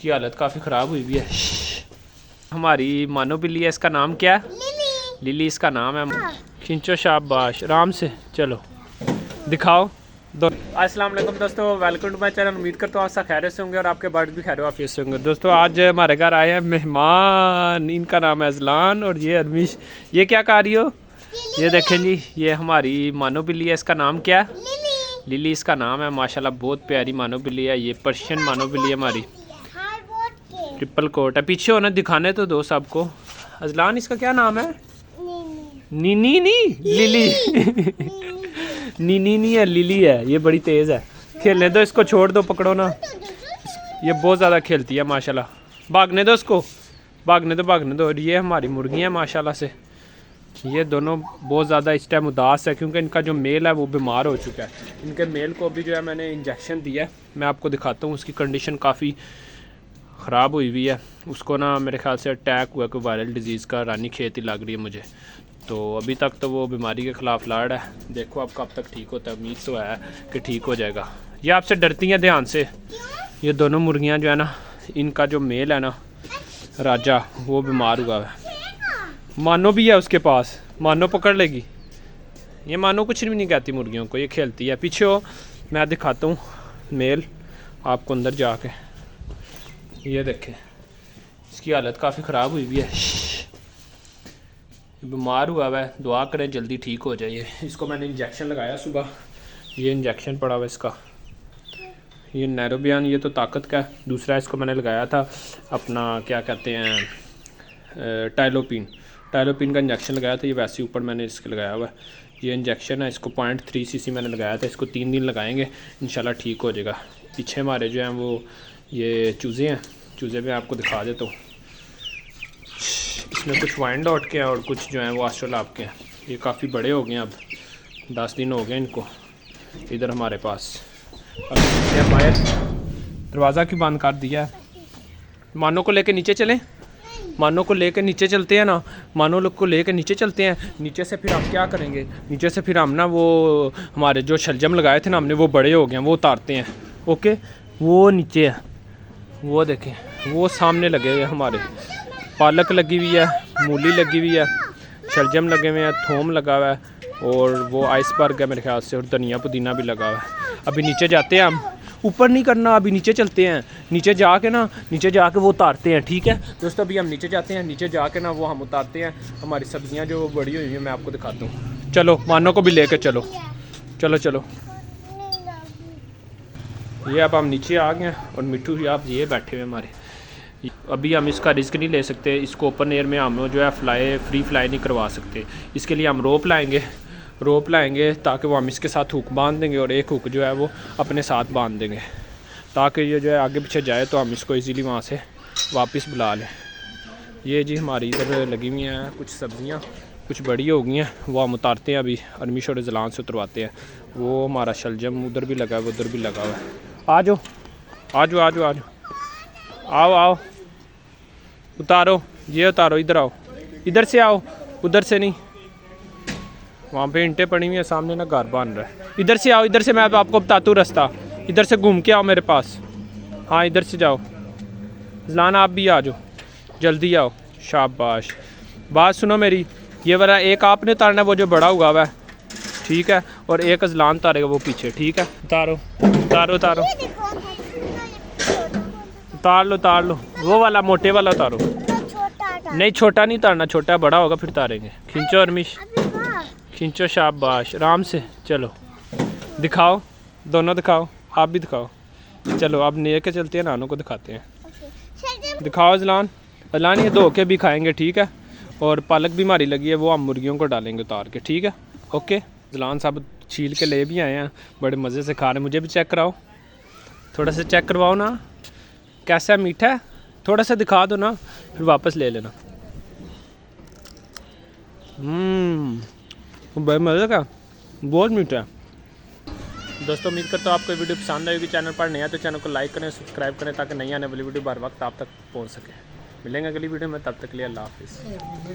इसकी हालत काफ़ी ख़राब हुई हुई है। हमारी मानो बिल्ली है, इसका नाम क्या है? लिली इसका नाम है। खिंचो शाबाश, आराम से चलो दिखाओ दो। अस्सलाम वालेकुम दोस्तों, वेलकम टू माय चैनल। उम्मीद करता हूँ आप सब खैरियत से होंगे और आपके बर्ड भी खैरियत से होंगे। दोस्तों आज हमारे घर आए हैं मेहमान, इनका नाम है अजलान और ये अरमिश। ये क्या कर रही हो? ये देखें जी, ये हमारी मानो बिल्ली है, इसका नाम क्या है? लिली इसका नाम है। माशाल्लाह बहुत प्यारी मानो बिल्ली है। ये पर्शियन मानो बिल्ली है हमारी, ट्रिपल कोट है। पीछे होना दिखाने तो दो सबको। अजलान इसका क्या नाम है? नीनी नी लिली नीनी नहीं है, लिली है। ये बड़ी तेज़ है, खेलने दो इसको, छोड़ दो, पकड़ो ना। ये बहुत ज़्यादा खेलती है माशाल्लाह। भागने दो इसको, भागने दो भागने दो। और ये हमारी मुर्गियाँ माशाल्लाह से, ये दोनों बहुत ज़्यादा इस टाइम उदास है क्योंकि इनका जो मेल है वो बीमार हो चुका है। इनके मेल को अभी जो है मैंने इंजेक्शन दिया है, मैं आपको दिखाता हूँ। उसकी कंडीशन काफ़ी ख़राब हुई हुई है। उसको ना मेरे ख्याल से अटैक हुआ, कोई वायरल डिजीज़ का, रानी खेती लग रही है मुझे। तो अभी तक तो वो बीमारी के ख़िलाफ़ लड़ है। देखो अब कब तक ठीक होता है, उम्मीद तो है कि ठीक हो जाएगा। ये आपसे डरती हैं ध्यान से। ये दोनों मुर्गियाँ जो है ना, इनका जो मेल है ना राजा, वो बीमार हुआ है। मानो भी है उसके पास, मानो पकड़ लेगी। ये मानो कुछ भी नहीं कहती मुर्गियों को, ये खेलती है। पीछे हो, मैं दिखाता हूँ मेल आपको अंदर जाके। ये देखें, इसकी हालत काफ़ी ख़राब हुई हुई है, बीमार हुआ है। दुआ करें जल्दी ठीक हो जाइए। इसको मैंने इंजेक्शन लगाया सुबह, ये इंजेक्शन पड़ा हुआ है इसका। ये नैरोबियान, ये तो ताकत का है। दूसरा इसको मैंने लगाया था अपना, क्या कहते हैं, टाइलोपिन का इंजेक्शन लगाया था। ये वैसे ऊपर मैंने इसके लगाया हुआ है। ये इंजेक्शन है, इसको 0.3 cc मैंने लगाया था। इसको 3 दिन लगाएंगे, इंशाल्लाह ठीक हो जाएगा। पीछे हमारे जो हैं वो ये चूज़े हैं, चूज़े मैं आपको दिखा देता हूँ। इसमें कुछ वाइंड आउट के हैं और कुछ जो हैं वो ऑस्ट्रेलाब के हैं। ये काफ़ी बड़े हो गए हैं, अब 10 दिन हो गए इनको इधर हमारे पास। अब हमारे दरवाज़ा क्यों बंद कर दिया है? मानो को लेके नीचे चलें, मानो को लेकर नीचे चलते हैं ना, मानो लोग को लेकर नीचे चलते हैं। नीचे से फिर हम क्या करेंगे, नीचे से फिर हम ना वो हमारे जो शलजम लगाए थे ना हमने, वो बड़े हो गए हैं, वो उतारते हैं। ओके, वो नीचे है, वो देखें, वो सामने लगे हुए हैं हमारे। पालक लगी हुई है, मूली लगी हुई है, शलजम लगे हुए हैं, थोम लगा हुआ है और वो आइसबर्ग है मेरे ख्याल से, और धनिया पुदीना भी लगा हुआ है। अभी नीचे जाते हैं हम, ऊपर नहीं करना, अभी नीचे चलते हैं। नीचे जाके ना, नीचे जाके वो उतारते हैं, ठीक है दोस्तों। अभी हम नीचे जाते हैं, नीचे जाके ना वो हम उतारते हैं। हमारी सब्जियां जो बड़ी हुई हैं मैं आपको दिखाता हूँ। चलो मानो को भी लेकर चलो, चलो चलो। ये अब हम नीचे आ गए और मिट्टू आप ये बैठे हुए हमारे। अभी हम इसका रिस्क नहीं ले सकते, इसको ओपन एयर में हम जो है फ्री फ्लाई नहीं करवा सकते। इसके लिए हम रोप लाएंगे ताकि वो हम इसके साथ हुक बांध देंगे और एक हुक जो है वो अपने साथ बांध देंगे ताकि ये जो है आगे पीछे जाए तो हम इसको इजीली वहाँ से वापस बुला लें। ये जी हमारी इधर लगी हुई हैं कुछ सब्ज़ियाँ, कुछ बड़ी हो गई हैं, वो हम उतारते हैं। अभी अरमिश और ज़लान से उतरवाते हैं। वो हमारा शलजम उधर भी लगा हुआ है, उधर भी लगा हुआ है। आ जाओ आ जाओ आ जाओ आ जाओ, आओ आओ, उतारो, ये उतारो, इधर आओ, इधर से आओ, उधर से नहीं। वहाँ पे ईंटें पड़ी हुई है, सामने ना घर बन रहा है। इधर से आओ, इधर से मैं आपको बताता हूँ रास्ता। इधर से घूम के आओ मेरे पास। हाँ इधर से जाओ। ज़लान आप भी आ जाओ, जल्दी आओ। शाबाश, बात सुनो मेरी, ये वाला एक आपने उतारना है, वो जो बड़ा हुआ है, ठीक है, और एक ज़लान उतारेगा वो पीछे, ठीक है। उतारो उतारो उतारो, उतार लो, वो वाला मोटे वाला उतारो। नहीं छोटा नहीं उतारना, छोटा बड़ा होगा फिर उतारेंगे। खींचो अरमिश, खींचो, शाबाश, आराम से चलो। दिखाओ, दोनों दिखाओ, आप भी दिखाओ। चलो अब ले के चलते हैं, नानों को दिखाते हैं। दिखाओ ज़लान, ज़लान ये धो के भी खाएंगे, ठीक है। और पालक भी हमारी लगी है, वो हम मुर्गियों को डालेंगे उतार के, ठीक है। ओके, ज़लान साहब छील के ले भी आए हैं, बड़े मज़े से खा रहे हैं। मुझे भी चेक कराओ, थोड़ा सा चेक करवाओ ना, कैसा है, मीठा है? थोड़ा सा दिखा दो ना, फिर वापस ले लेना। बड़े मज़े का, बहुत मीठा है। दोस्तों उम्मीद करता हूँ आपको वीडियो पसंद आएगी। चैनल पर नया तो चैनल को लाइक करें, सब्सक्राइब करें ताकि नई आने वाली वीडियो बार वक्त आप तक पहुँच सके। मिलेंगे अगली वीडियो में, तब तक के लिए अल्लाह हाफिज़।